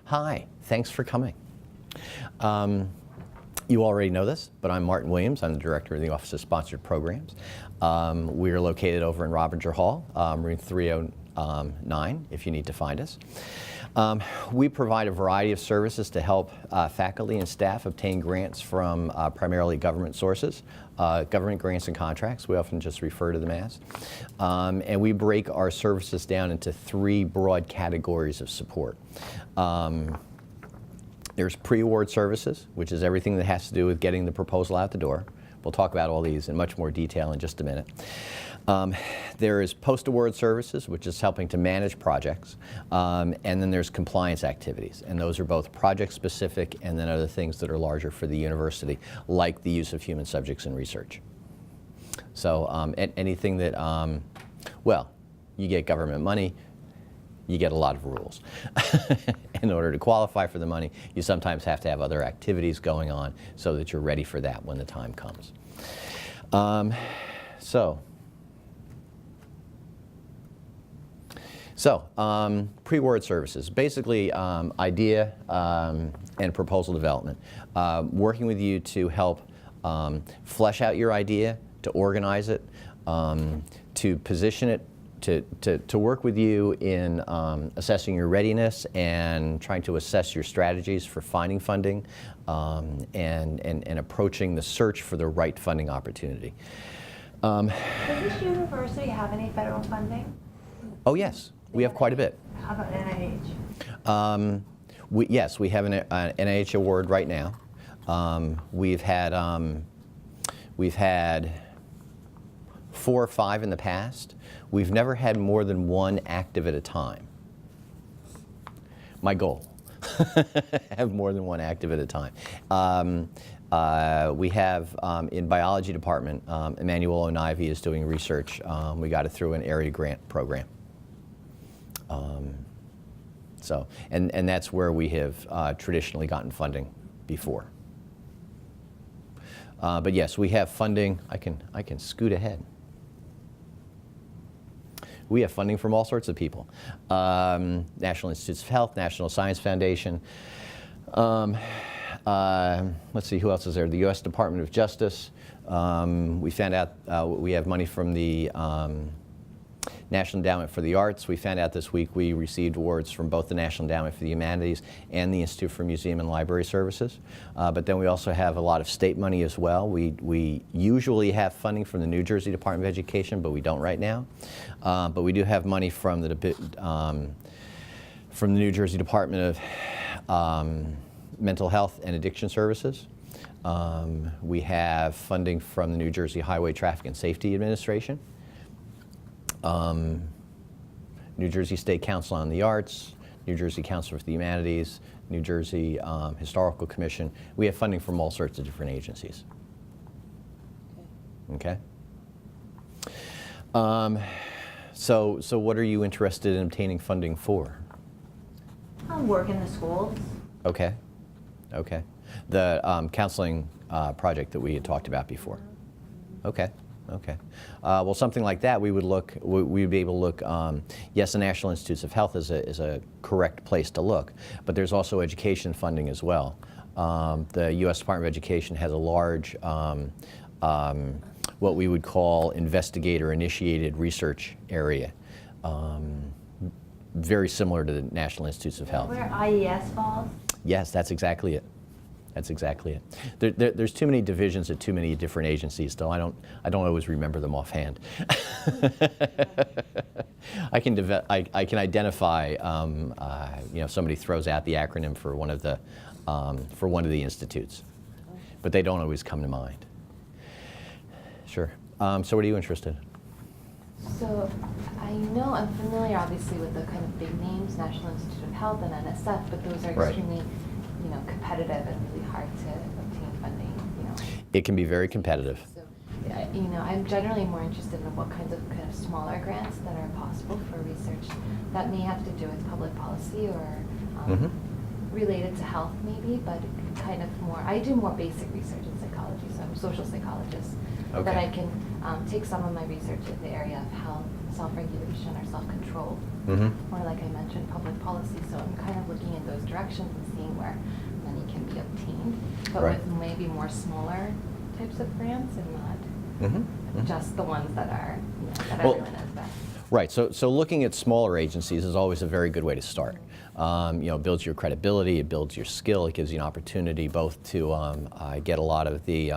Hi, thanks for coming. You already know this, but I'm Martin Williams. I'm the Director of the Office of Sponsored Programs. We are located over in Robbinger Hall, room 309, if you need to find us. We provide a variety of services to help faculty and staff obtain grants from primarily government sources, government grants and contracts, we often just refer to them as. And we break our services down into three broad categories of support. There's pre-award services, which is everything that has to do with getting the proposal out the door. We'll talk about all these in much more detail in just a minute. There is post-award services, which is helping to manage projects. And then there's compliance activities. And those are both project-specific and then other things that are larger for the university, like the use of human subjects in research. So anything that, well, you get government money, you get a lot of rules. In order to qualify for the money, you sometimes have to have other activities going on so that you're ready for that when the time comes. Pre-award services, basically idea and proposal development. Working with you to help flesh out your idea, to organize it, to position it, to work with you in assessing your readiness and trying to assess your strategies for finding funding and approaching the search for the right funding opportunity. Does this university have any federal funding? Oh yes, we have quite a bit. How about NIH? Yes, we have an NIH award right now. We've had 4 or 5 in the past. We've never had more than 1 active at a time. My goal, have more than 1 active at a time. We have in biology department, Emmanuel Onivy is doing research. We got it through an area grant program. And that's where we have traditionally gotten funding before. But yes, we have funding. I can scoot ahead. We have funding from all sorts of people. National Institutes of Health, National Science Foundation. Let's see, who else is there? The U.S. Department of Justice. We found out we have money from the National Endowment for the Arts. We found out this week we received awards from both the National Endowment for the Humanities and the Institute for Museum and Library Services. But then we also have a lot of state money as well. We usually have funding from the New Jersey Department of Education, but we don't right now. But we do have money from the New Jersey Department of Mental Health and Addiction Services. We have funding from the New Jersey Highway Traffic and Safety Administration. New Jersey State Council on the Arts, New Jersey Council for the Humanities, New Jersey Historical Commission. We have funding from all sorts of different agencies. Okay? So what are you interested in obtaining funding for? Work in the schools. Okay. Okay. The counseling project that we had talked about before. Okay. Okay. Well, something like that, we would be able to look. Yes, the National Institutes of Health is a correct place to look, but there's also education funding as well. The U.S. Department of Education has a large, what we would call investigator-initiated research area, very similar to the National Institutes of Health. Where IES falls? Yes, that's exactly it. That's exactly it. There's too many divisions at too many different agencies, though I don't always remember them offhand. I can identify, you know, if somebody throws out the acronym for one of the institutes, but they don't always come to mind. Sure. So what are you interested in? So I'm familiar obviously with the kind of big names, National Institute of Health and NSF, but those are extremely competitive and really hard to obtain funding, It can be very competitive. So, I'm generally more interested in what kinds of kind of smaller grants that are possible for research that may have to do with public policy or related to health maybe, but kind of more, I do more basic research in psychology, so I'm a social psychologist. Okay. That I can take some of my research in the area of health, self-regulation or self-control, or like I mentioned, public policy. So I'm kind of looking in those directions and seeing where money can be obtained, but Right. with maybe more smaller types of grants and not just the ones that are, that Well, everyone knows best. Right. So looking at smaller agencies is always a very good way to start. It builds your credibility, it builds your skill, it gives you an opportunity both to get a lot of the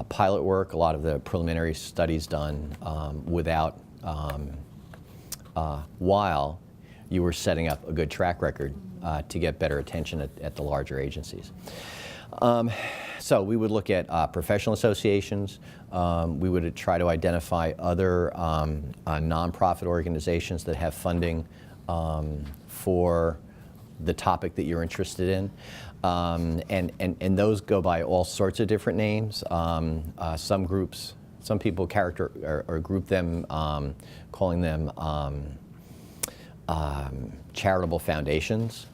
pilot work, a lot of the preliminary studies done while you were setting up a good track record to get better attention at the larger agencies. So we would look at professional associations. We would try to identify other nonprofit organizations that have funding for the topic that you're interested in. And those go by all sorts of different names. Some people group them, calling them charitable foundations.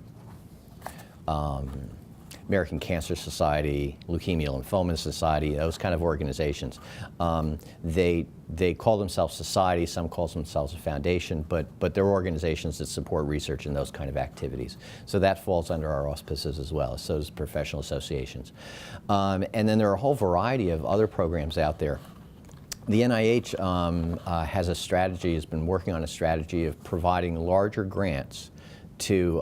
American Cancer Society, Leukemia Lymphoma Society, those kind of organizations. They call themselves society, some call themselves a foundation, but they're organizations that support research in those kind of activities. So that falls under our auspices as well, so does professional associations. And then there are a whole variety of other programs out there. The NIH has a strategy, has been working on a strategy of providing larger grants to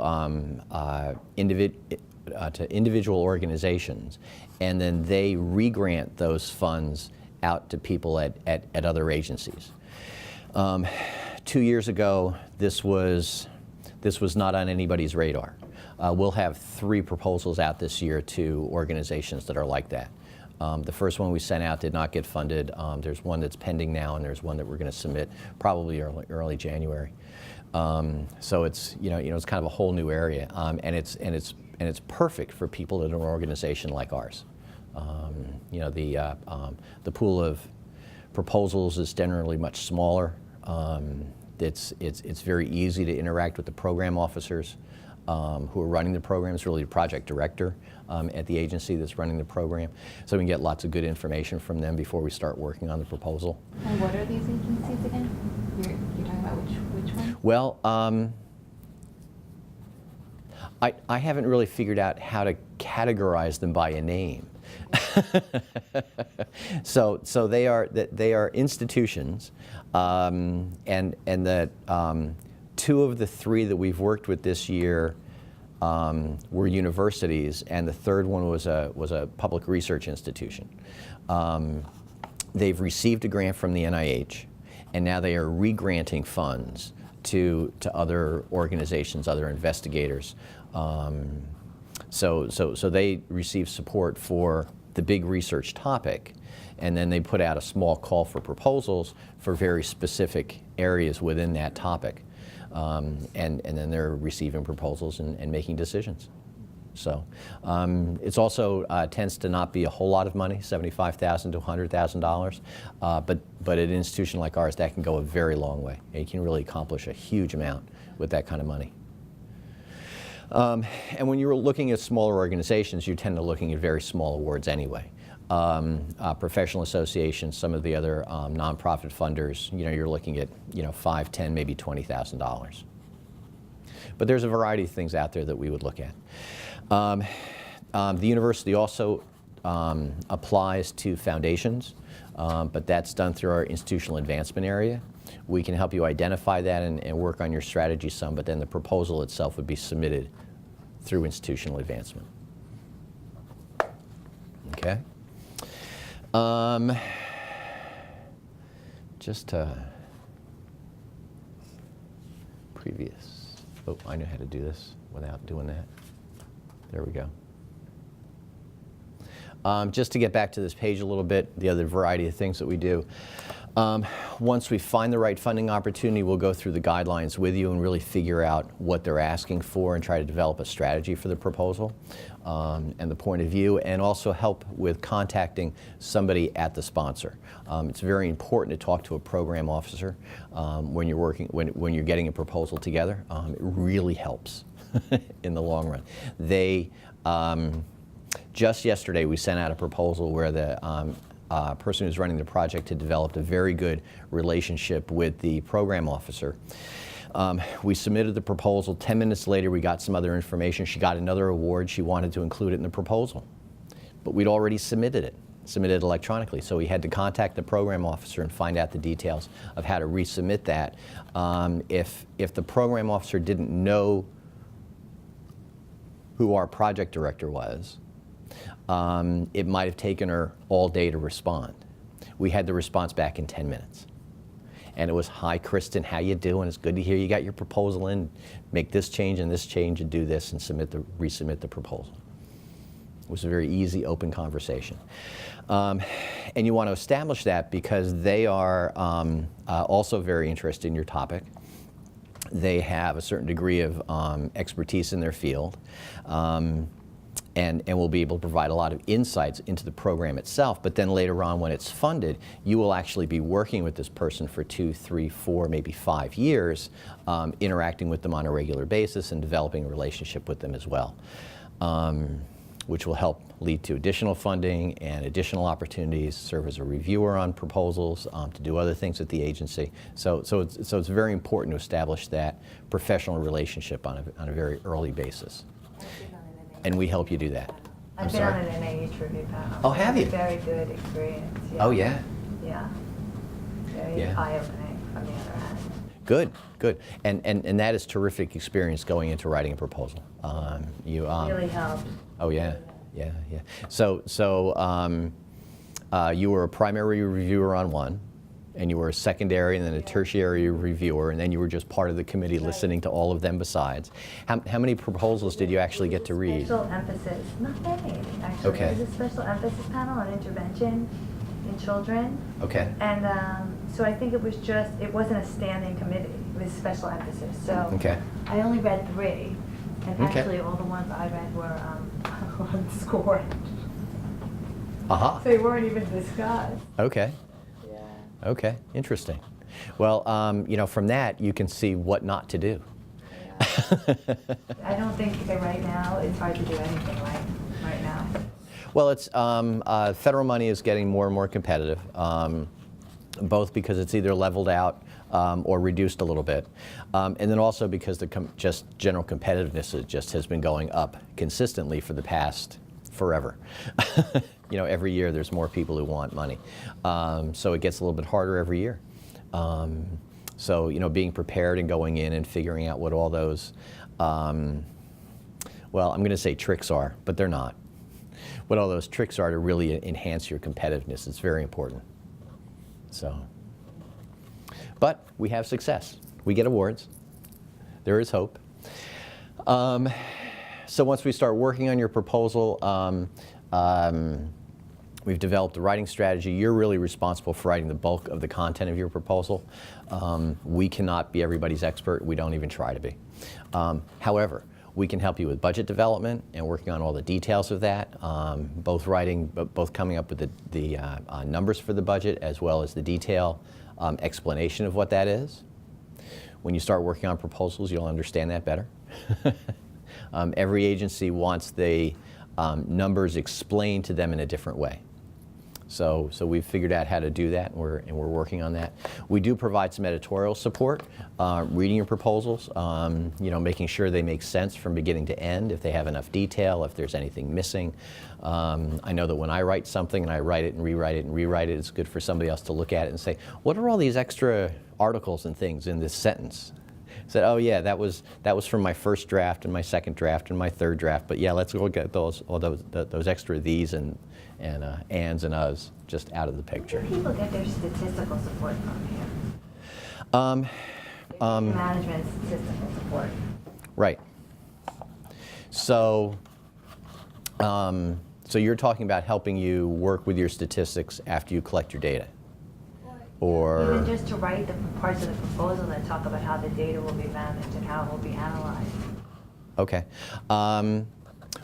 individual organizations, and then they re-grant those funds out to people at other agencies. 2 years ago, this was not on anybody's radar. We'll have 3 proposals out this year to organizations that are like that. The first one we sent out did not get funded. There's one that's pending now, and there's one that we're going to submit probably early January. So it's it's kind of a whole new area, and it's perfect for people in an organization like ours. The pool of proposals is generally much smaller. It's very easy to interact with the program officers who are running the program. It's really the project director at the agency that's running the program. So we can get lots of good information from them before we start working on the proposal. And what are these agencies again? You're talking about which one? Well, I haven't really figured out how to categorize them by a name. So they are institutions, and that 2 of the 3 that we've worked with this year were universities, and the third one was a public research institution. They've received a grant from the NIH, and now they are re-granting funds to other organizations, other investigators. So they receive support for the big research topic, and then they put out a small call for proposals for very specific areas within that topic. And then they're receiving proposals and making decisions. So it's also tends to not be a whole lot of money, $75,000 to $100,000, but at an institution like ours, that can go a very long way. You can really accomplish a huge amount with that kind of money. And when you're looking at smaller organizations, you tend to looking at very small awards anyway. Professional associations, some of the other nonprofit funders, you're looking at $5,000, $10,000, maybe $20,000. But there's a variety of things out there that we would look at. The university also applies to foundations, but that's done through our institutional advancement area. We can help you identify that and work on your strategy some, but then the proposal itself would be submitted through institutional advancement. Okay. Just previous. Oh, I know how to do this without doing that. There we go. Just to get back to this page a little bit, the other variety of things that we do. Once we find the right funding opportunity, we'll go through the guidelines with you and really figure out what they're asking for and try to develop a strategy for the proposal and the point of view, and also help with contacting somebody at the sponsor. It's very important to talk to a program officer when you're working, when you're getting a proposal together. It really helps in the long run. They just yesterday we sent out a proposal where person who's running the project had developed a very good relationship with the program officer. We submitted the proposal. 10 minutes later, we got some other information. She got another award. She wanted to include it in the proposal. But we'd already submitted it electronically. So we had to contact the program officer and find out the details of how to resubmit that. If the program officer didn't know who our project director was, it might have taken her all day to respond. We had the response back in 10 minutes. And it was, "Hi, Kristen, how you doing? It's good to hear you got your proposal in. Make this change and do this and resubmit the proposal." It was a very easy, open conversation. And you want to establish that because they are also very interested in your topic. They have a certain degree of expertise in their field. And will be able to provide a lot of insights into the program itself. But then later on, when it's funded, you will actually be working with this person for 2, 3, 4, maybe 5 years, interacting with them on a regular basis and developing a relationship with them as well, which will help lead to additional funding and additional opportunities, serve as a reviewer on proposals, to do other things at the agency. So it's very important to establish that professional relationship on a very early basis. And we help you do that. I've been on an NIH review panel. Oh, have you? Very good experience. Yeah. Oh, yeah? Yeah. Very eye-opening on the other hand. Good, good. And that is terrific experience going into writing a proposal. Really helped. Oh, yeah, yeah, yeah. So you were a primary reviewer on one, and you were a secondary and then a tertiary reviewer, and then you were just part of the committee listening to all of them besides. How many proposals did you actually get to read? Special emphasis, not many actually. Okay. It was a special emphasis panel on intervention in children. Okay. And so I think it wasn't a standing committee, it was special emphasis. So Okay. I only read 3, and Okay. actually all the ones I read were unscored. Uh-huh. So they weren't even discussed. Okay. Yeah. Okay, interesting. Well, from that, you can see what not to do. I don't think that right now it's hard to do anything right now. Well, it's federal money is getting more and more competitive, both because it's either leveled out or reduced a little bit, and then also because the just general competitiveness has been going up consistently for the past forever. Every year there's more people who want money, so it gets a little bit harder every year. So being prepared and going in and figuring out what all those, well, I'm going to say tricks are, but they're not. What all those tricks are to really enhance your competitiveness. It's very important. So, but we have success. We get awards. There is hope. So once we start working on your proposal, we've developed a writing strategy. You're really responsible for writing the bulk of the content of your proposal. We cannot be everybody's expert. We don't even try to be. However, we can help you with budget development and working on all the details of that, both coming up with the numbers for the budget as well as the detail explanation of what that is. When you start working on proposals, you'll understand that better. Every agency wants the numbers explained to them in a different way. So we've figured out how to do that, and we're working on that. We do provide some editorial support, reading your proposals, making sure they make sense from beginning to end, if they have enough detail, if there's anything missing. I know that when I write something and I write it and rewrite it, it's good for somebody else to look at it and say, what are all these extra articles and things in this sentence? I said, oh yeah, that was from my first draft and my second draft and my third draft. But yeah, let's go get those extra these and ands and uhs just out of the picture. Where do people get their statistical support from here? Management statistical support. Right. So you're talking about helping you work with your statistics after you collect your data? Or even just to write the parts of the proposal that talk about how the data will be managed and how it will be analyzed. Okay.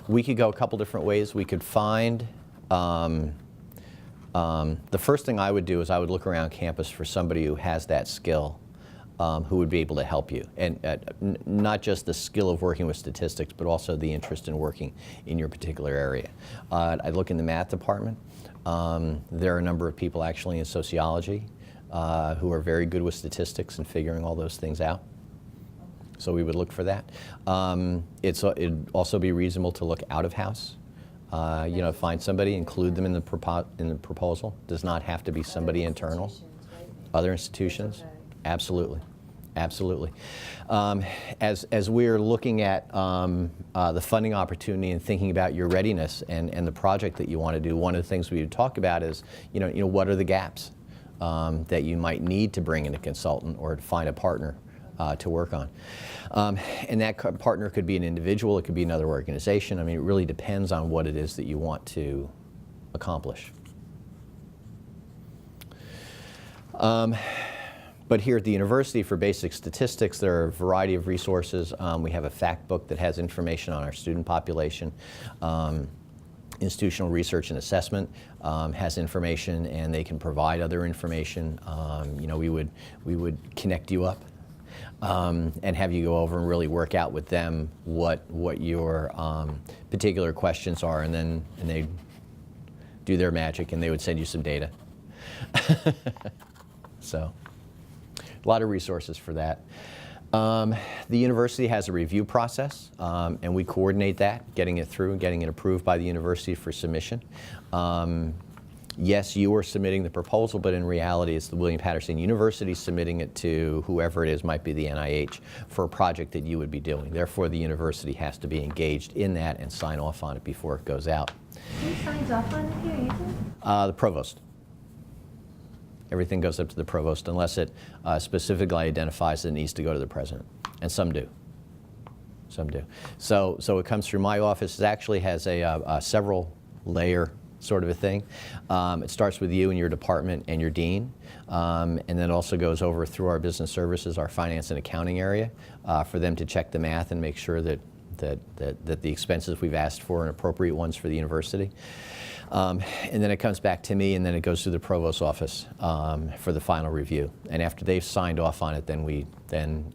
We could go a couple different ways. We could find, the first thing I would do is I would look around campus for somebody who has that skill who would be able to help you. And not just the skill of working with statistics, but also the interest in working in your particular area. I look in the math department. There are a number of people actually in sociology who are very good with statistics and figuring all those things out. So we would look for that. It'd also be reasonable to look out of house. Find somebody, include them in the proposal. Does not have to be somebody internal. Other institutions, absolutely, absolutely. As we're looking at the funding opportunity and thinking about your readiness and the project that you want to do, one of the things we would talk about is, what are the gaps that you might need to bring in a consultant or to find a partner to work on. And that partner could be an individual, it could be another organization. I mean, it really depends on what it is that you want to accomplish. But here at the university for basic statistics, there are a variety of resources. We have a fact book that has information on our student population. Institutional Research and Assessment has information, and they can provide other information. We would connect you up and have you go over and really work out with them what your particular questions are, and they do their magic, and they would send you some data. So, a lot of resources for that. The university has a review process, and we coordinate that, getting it through and getting it approved by the university for submission. Yes, you are submitting the proposal, but in reality it's the William Patterson University submitting it to whoever it is, might be the NIH, for a project that you would be doing. Therefore, the university has to be engaged in that and sign off on it before it goes out. Who signs off on it here? You do? The provost. Everything goes up to the provost unless it specifically identifies that it needs to go to the president, and some do. Some do. So it comes through my office. It actually has a several layer sort of a thing. It starts with you and your department and your dean, and then it also goes over through our business services, our finance and accounting area, for them to check the math and make sure that the expenses we've asked for are appropriate ones for the university. And then it comes back to me, and then it goes to the provost's office for the final review. And after they've signed off on it, then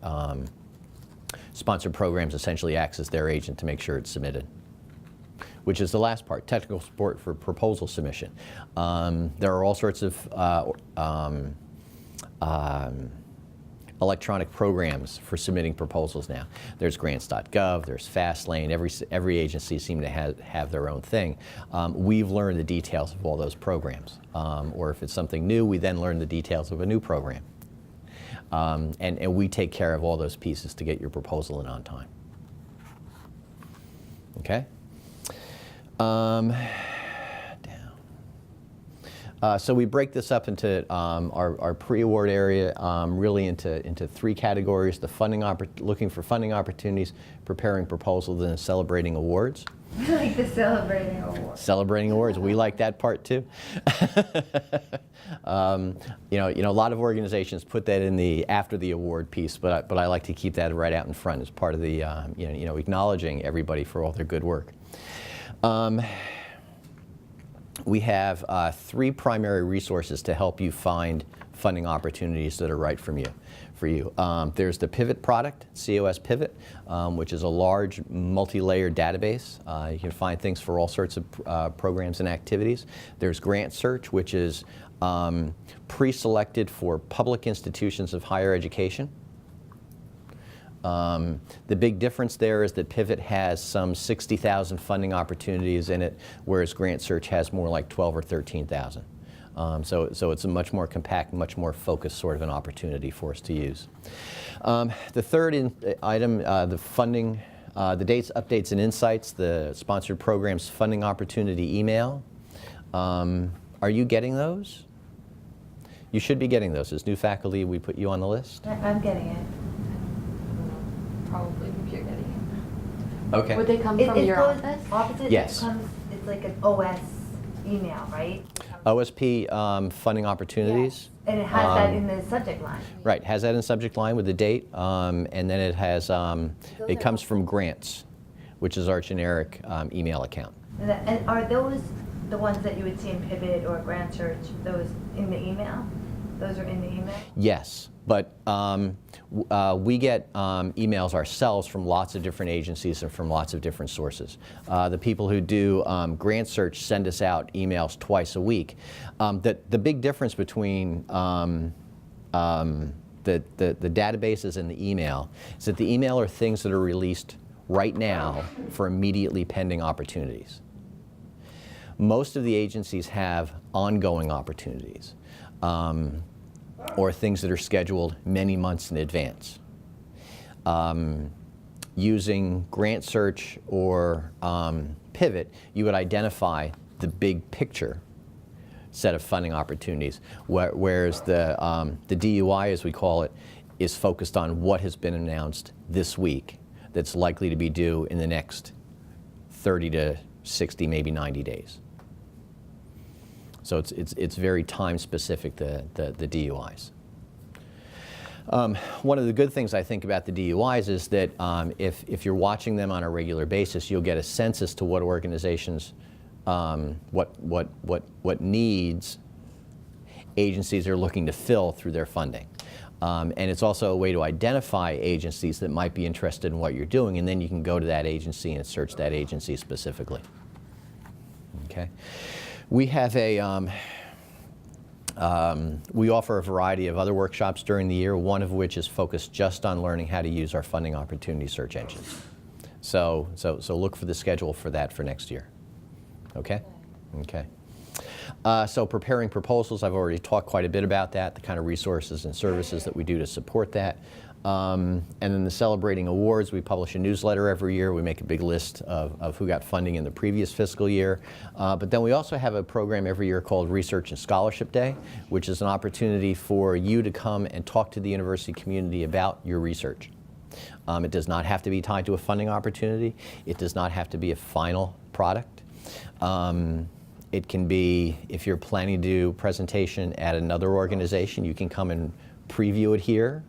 Sponsored Programs essentially acts as their agent to make sure it's submitted, which is the last part, technical support for proposal submission. There are all sorts of electronic programs for submitting proposals now. There's grants.gov, there's FastLane, every agency seems to have their own thing. We've learned the details of all those programs. Or if it's something new, we then learn the details of a new program. And we take care of all those pieces to get your proposal in on time. Okay? So we break this up into our pre-award area really into three categories: the looking for funding opportunities, preparing proposals, and celebrating awards. I like the celebrating awards. Celebrating awards, we like that part too. A lot of organizations put that in the after the award piece, but I like to keep that right out in front as part of the acknowledging everybody for all their good work. We have three primary resources to help you find funding opportunities that are right for you. There's the Pivot product, COS Pivot, which is a large multi-layered database. You can find things for all sorts of programs and activities. There's Grant Search, which is pre-selected for public institutions of higher education. The big difference there is that Pivot has some 60,000 funding opportunities in it, whereas Grant Search has more like 12 or 13,000. So it's a much more compact, much more focused sort of an opportunity for us to use. The third item, the funding, the dates, updates, and insights, the Sponsored Programs Funding Opportunity email. Are you getting those? You should be getting those. As new faculty, we put you on the list. I'm getting it. Probably if you're getting it. Okay. Would they come from your office? Opposite, Yes. It's like an OS email, right? OSP funding opportunities. And it has that in the subject line. Right, has that in subject line with the date, and then it has, it comes from Grants, which is our generic email account. And are those the ones that you would see in Pivot or Grant Search, those in the email? Those are in the email? Yes, but We get emails ourselves from lots of different agencies and from lots of different sources. The people who do grant search send us out emails twice a week. The big difference between the databases and the email is that the email are things that are released right now for immediately pending opportunities. Most of the agencies have ongoing opportunities, or things that are scheduled many months in advance. Using grant search or Pivot, you would identify the big picture set of funding opportunities, whereas the DUI, as we call it, is focused on what has been announced this week that's likely to be due in the next 30 to 60, maybe 90 days. So it's very time specific, the DUIs. One of the good things I think about the DUIs is that if you're watching them on a regular basis, you'll get a sense as to what organizations, what needs agencies are looking to fill through their funding. And it's also a way to identify agencies that might be interested in what you're doing, and then you can go to that agency and search that agency specifically. Okay. We have we offer a variety of other workshops during the year, one of which is focused just on learning how to use our funding opportunity search engines. So look for the schedule for that for next year. Okay? Okay. So preparing proposals, I've already talked quite a bit about that, the kind of resources and services that we do to support that. And then the Celebrating Awards, we publish a newsletter every year. We make a big list of who got funding in the previous fiscal year. But then we also have a program every year called Research and Scholarship Day, which is an opportunity for you to come and talk to the university community about your research. It does not have to be tied to a funding opportunity. It does not have to be a final product. It can be, if you're planning to do a presentation at another organization, you can come and preview it here.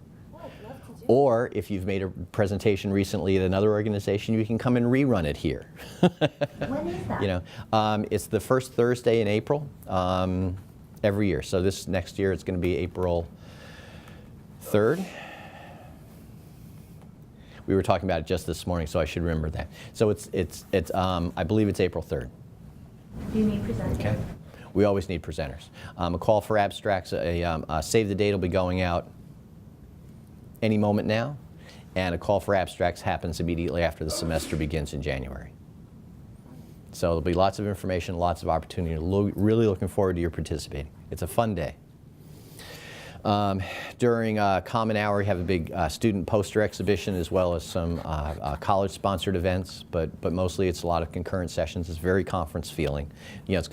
Or if you've made a presentation recently at another organization, you can come and rerun it here. When is that? You know, it's the first Thursday in April every year. So this next year it's going to be April 3rd. We were talking about it just this morning, so I should remember that. So it's I believe it's April 3rd. Do you need presenters? Okay. We always need presenters. A call for abstracts, a save the date will be going out any moment now, and a call for abstracts happens immediately after the semester begins in January. So there'll be lots of information, lots of opportunity. Really looking forward to your participating. It's a fun day. During Common Hour, we have a big student poster exhibition as well as some college-sponsored events, but mostly it's a lot of concurrent sessions. It's very conference feeling. You know, it's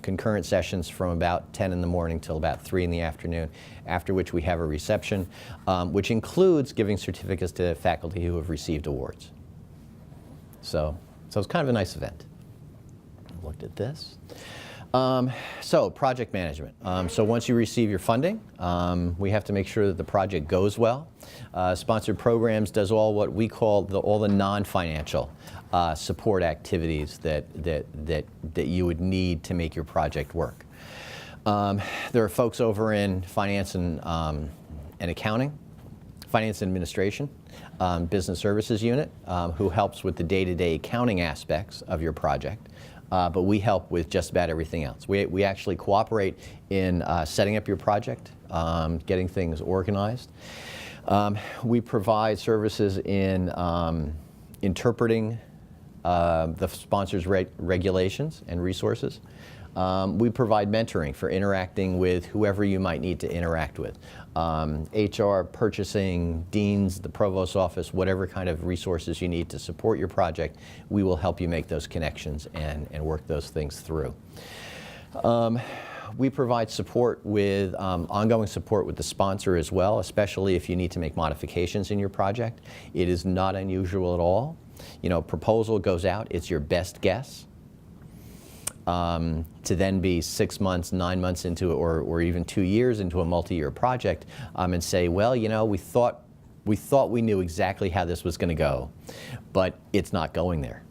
concurrent sessions from about 10 in the morning till about 3 in the afternoon, after which we have a reception, which includes giving certificates to faculty who have received awards. So it's kind of a nice event. I've looked at this. So project management. So once you receive your funding, we have to make sure that the project goes well. Sponsored programs does all what we call all the non-financial support activities that you would need to make your project work. There are folks over in finance and accounting, finance and administration, business services unit, who helps with the day-to-day accounting aspects of your project. But we help with just about everything else. We actually cooperate in setting up your project, getting things organized. We provide services in interpreting the sponsor's regulations and resources. We provide mentoring for interacting with whoever you might need to interact with. HR, purchasing, deans, the provost's office, whatever kind of resources you need to support your project, we will help you make those connections and work those things through. We provide support with, ongoing support with the sponsor as well, especially if you need to make modifications in your project. It is not unusual at all. You know, proposal goes out, it's your best guess. To then be 6 months, 9 months into it, or even 2 years into a multi-year project, and say, well, you know, we thought we knew exactly how this was going to go, but it's not going there.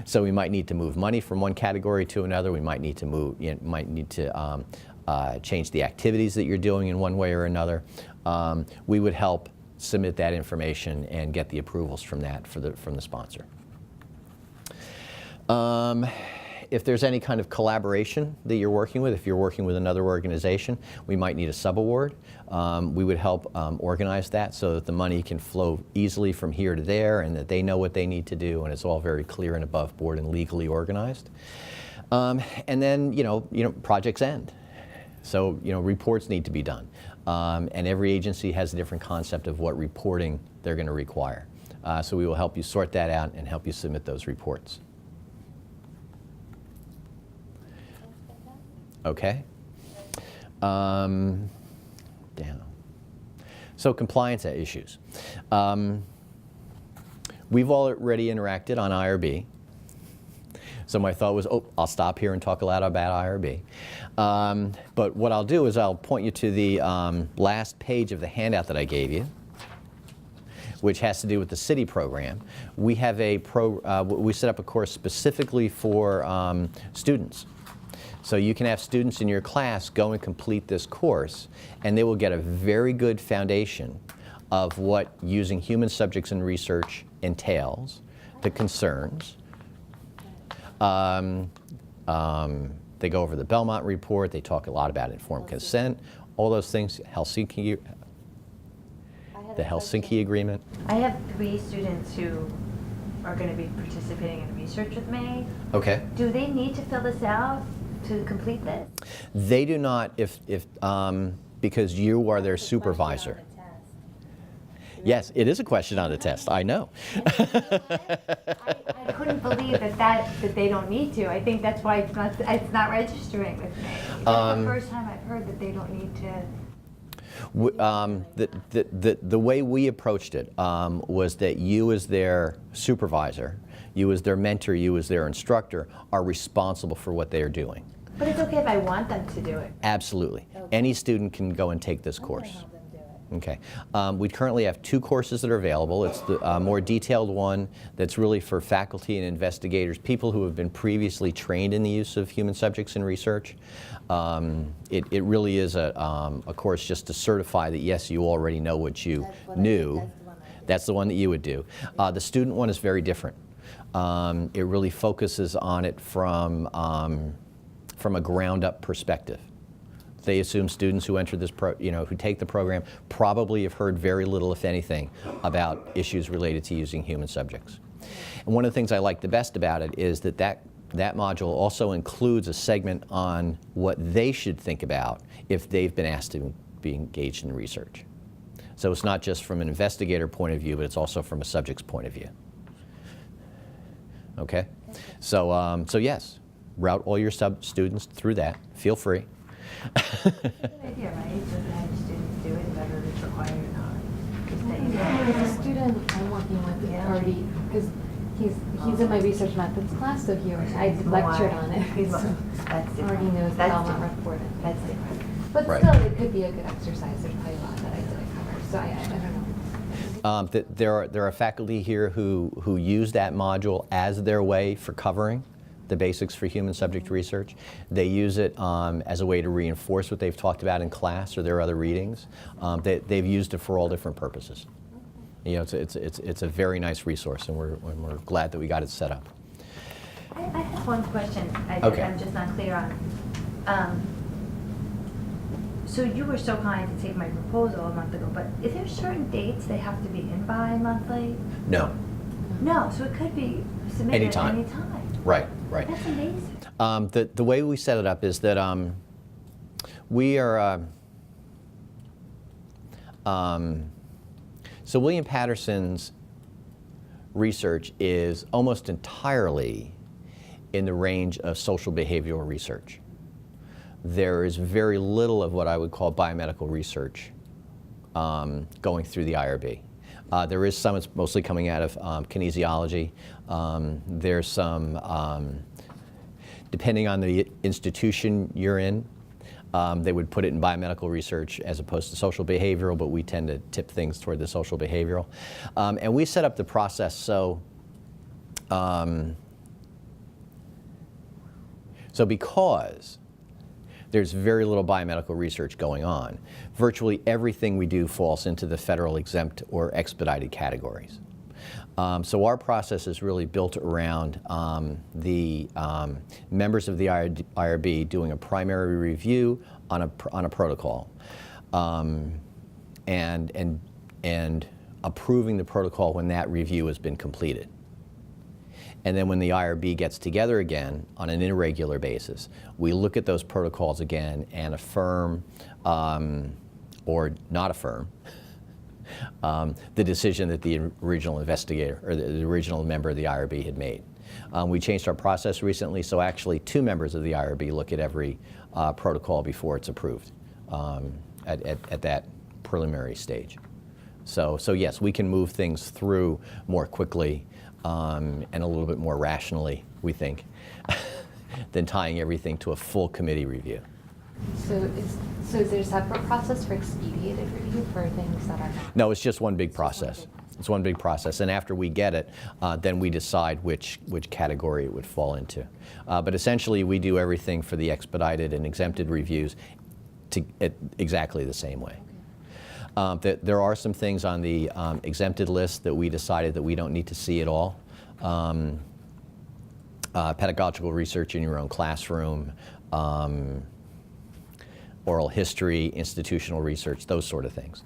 So we might need to move money from one category to another. We might need to move, might need to change the activities that you're doing in one way or another, we would help submit that information and get the approvals from that from the sponsor. If there's any kind of collaboration that you're working with, if you're working with another organization, we might need a subaward. We would help organize that so that the money can flow easily from here to there and that they know what they need to do and it's all very clear and above board and legally organized. And then, projects end. So, reports need to be done. And every agency has a different concept of what reporting they're going to require. So we will help you sort that out and help you submit those reports. Okay. Down. So compliance issues. We've already interacted on IRB. So my thought was, I'll stop here and talk a lot about IRB. But what I'll do is I'll point you to the last page of the handout that I gave you, which has to do with the city program. We have we set up a course specifically for students. So you can have students in your class go and complete this course, and they will get a very good foundation of what using human subjects in research entails, the concerns. They go over the Belmont report, they talk a lot about informed consent, all those things, the Helsinki Agreement. I have 3 students who are going to be participating in research with me. Okay. Do they need to fill this out to complete this? They do not because you are their supervisor. Yes, it is a question on the test, I know. I couldn't believe that they don't need to. I think that's why it's not registering with me. That's the first time I've heard that they don't need to. The way we approached it was that you as their supervisor, you as their mentor, you as their instructor are responsible for what they are doing. But it's okay if I want them to do it. Absolutely. Okay. Any student can go and take this course. Okay. We currently have 2 courses that are available. It's the more detailed one that's really for faculty and investigators, people who have been previously trained in the use of human subjects in research. It really is a course just to certify that, yes, you already know what you knew. That's the one that you would do. The student one is very different. It really focuses on it from a ground-up perspective. They assume students who enter this, who take the program probably have heard very little, if anything, about issues related to using human subjects. And one of the things I like the best about it is that module also includes a segment on what they should think about if they've been asked to be engaged in research. So it's not just from an investigator point of view, but it's also from a subject's point of view. Okay? So yes, route all your students through that. Feel free. It's a good idea, right? It doesn't have students do it, whether it's required or not. The student I'm working with already, because he's in my research methods class, so I lectured on it. So That's already knows the Belmont report. That's different. But Right. still, it could be a good exercise. There's probably a lot that I didn't cover, so I don't know. There are faculty here who use that module as their way for covering the basics for human subject research. They use it as a way to reinforce what they've talked about in class or their other readings. They've used it for all different purposes. It's a very nice resource, and we're glad that we got it set up. I have one question Okay. I'm just not clear on. So you were so kind to take my proposal a month ago, but is there certain dates they have to be in by monthly? No. No, so it could be submitted Anytime. at any time. Right. That's amazing. The way we set it up is that we are. So William Patterson's research is almost entirely in the range of social behavioral research. There is very little of what I would call biomedical research going through the IRB. There is some, it's mostly coming out of kinesiology. There's some, depending on the institution you're in, they would put it in biomedical research as opposed to social behavioral, but we tend to tip things toward the social behavioral. And we set up the process so because there's very little biomedical research going on. Virtually everything we do falls into the federal exempt or expedited categories. So our process is really built around the members of the IRB doing a primary review on a protocol, and approving the protocol when that review has been completed. And then when the IRB gets together again on an irregular basis, we look at those protocols again and affirm or not affirm the decision that the original investigator or the original member of the IRB had made. We changed our process recently, so actually 2 members of the IRB look at every protocol before it's approved at that preliminary stage. So yes, we can move things through more quickly and a little bit more rationally, we think, than tying everything to a full committee review. So is there a separate process for expedited review for things that are not? No, it's just one big process. It's one big process, and after we get it, then we decide which category it would fall into. But essentially, we do everything for the expedited and exempted reviews exactly the same way. There are some things on the exempted list that we decided that we don't need to see at all. Pedagogical research in your own classroom, oral history, institutional research, those sort of things.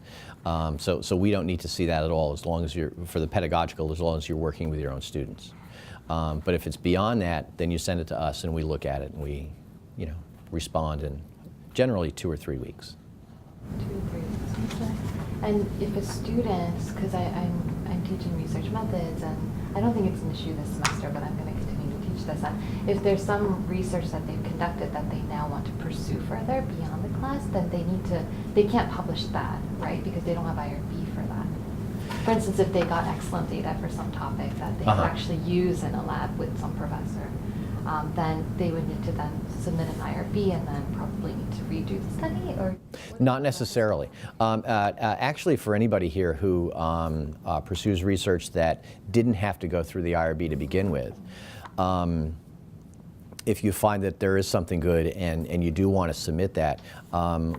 So we don't need to see that at all, as long as you're, for the pedagogical, as long as you're working with your own students. But if it's beyond that, then you send it to us and we look at it and we, respond in generally 2 or 3 weeks. 2 or 3 weeks. Okay. And if a student, because I'm teaching research methods, and I don't think it's an issue this semester, but I'm going to continue to teach this. If there's some research that they've conducted that they now want to pursue further beyond the class, then they can't publish that, right? Because they don't have IRB for that. For instance, if they got excellent data for some topic that they could actually use in a lab with some professor, then they would need to then submit an IRB and then probably need to redo the study, or? Not necessarily. Actually, for anybody here who pursues research that didn't have to go through the IRB to begin with, if you find that there is something good and you do want to submit that,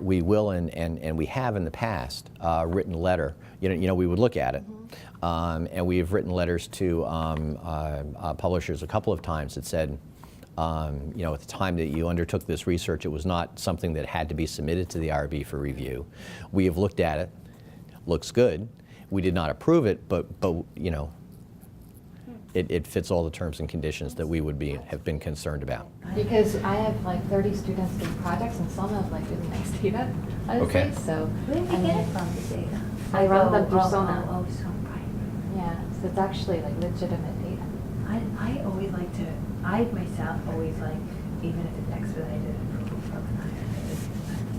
we will and we have in the past written letter. We would look at it, and we have written letters to publishers a couple of times that said, at the time that you undertook this research, it was not something that had to be submitted to the IRB for review. We have looked at it, looks good. We did not approve it, but it fits all the terms and conditions that we would have been concerned about. Because I have like 30 students doing projects, and some have like really nice data, I would say. So Where did you get it from, the data? I run them through Sona. Oh, so right. Yeah, so it's actually like legitimate data. I always like to, I myself always like, even if it's expedited approval from an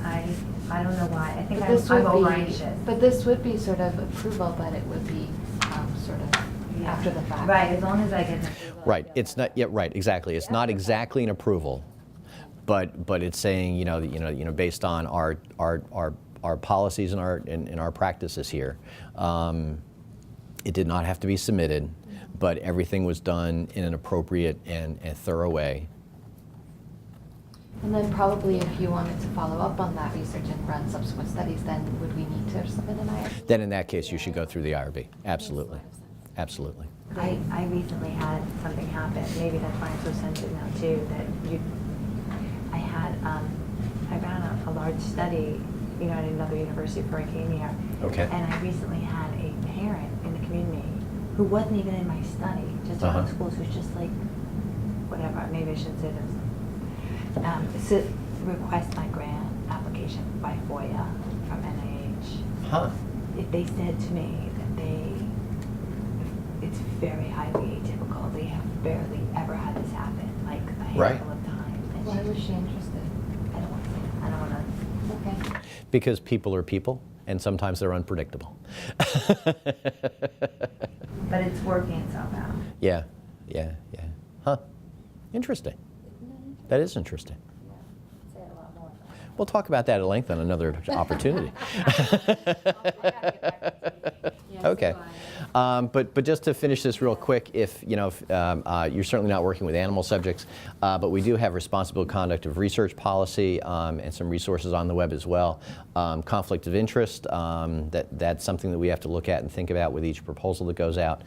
IRB. I don't know why. I think I'm over anxious. But this would be sort of approval, but it would be sort of after the fact. Right, as long as I get an approval. Right. It's not. Yeah. Right. Exactly. It's not exactly an approval, but it's saying based on our policies and our practices here, it did not have to be submitted, but everything was done in an appropriate and thorough way. And then probably if you wanted to follow up on that research and run subsequent studies, then would we need to submit an IRB? Then in that case, you should go through the IRB. Absolutely. Absolutely. I recently had something happen, maybe that's why I'm so sensitive now too, I ran a large study, at another university before I came here. Okay. And I recently had a parent in the community who wasn't even in my study, just around schools, who's just like, whatever, maybe I shouldn't say this. Request my grant application by FOIA from NIH. Huh. They said to me that it's very highly atypical. They have barely ever had this happen, like a handful of times. And Why was she interested? I don't want to say that. I don't want to. Okay. Because people are people, and sometimes they're unpredictable. But it's working itself out. Yeah. Huh. Interesting. That is interesting. We'll talk about that at length on another opportunity. Yeah, okay. But just to finish this real quick, if you're certainly not working with animal subjects, but we do have responsible conduct of research policy and some resources on the web as well. Conflict of interest, that's something that we have to look at and think about with each proposal that goes out.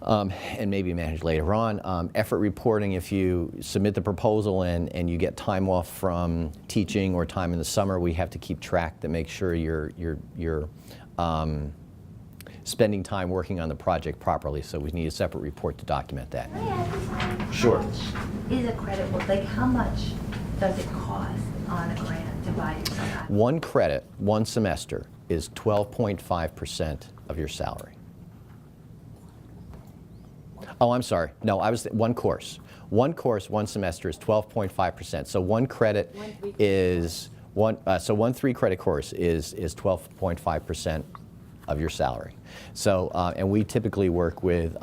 And maybe manage later on. Effort reporting, if you submit the proposal and you get time off from teaching or time in the summer, we have to keep track to make sure you're spending time working on the project properly. So we need a separate report to document that. Can I ask you something? Sure. How much is a credit, like how much does it cost on a grant to buy you something? One credit, one semester, is 12.5% of your salary. Oh, I'm sorry. No, one course. One course, one semester is 12.5%. So one credit is one 3-credit course is 12.5% of your salary. So and we typically work with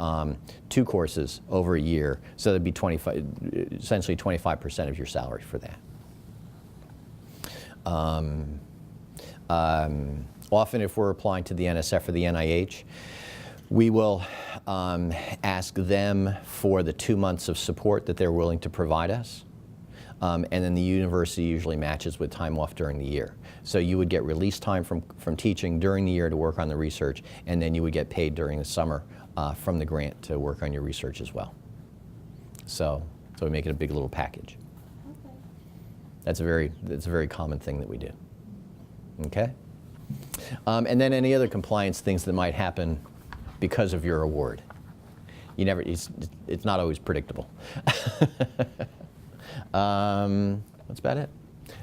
2 courses over a year, so that'd be essentially 25% of your salary for that. Often, if we're applying to the NSF or the NIH, we will ask them for the 2 months of support that they're willing to provide us. And then the university usually matches with time off during the year. So you would get release time from teaching during the year to work on the research, and then you would get paid during the summer from the grant to work on your research as well. So we make it a big little package. Okay. That's a very common thing that we do. Okay? And then any other compliance things that might happen because of your award. It's not always predictable. That's about it.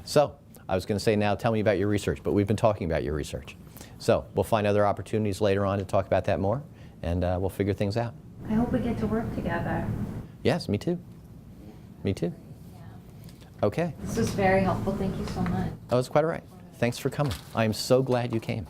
So I was going to say now, tell me about your research, but we've been talking about your research. So we'll find other opportunities later on to talk about that more, and we'll figure things out. I hope we get to work together. Yes, me too. Me too. Yeah. Okay. This was very helpful. Thank you so much. Oh, it's quite all right. Thanks for coming. I am so glad you came.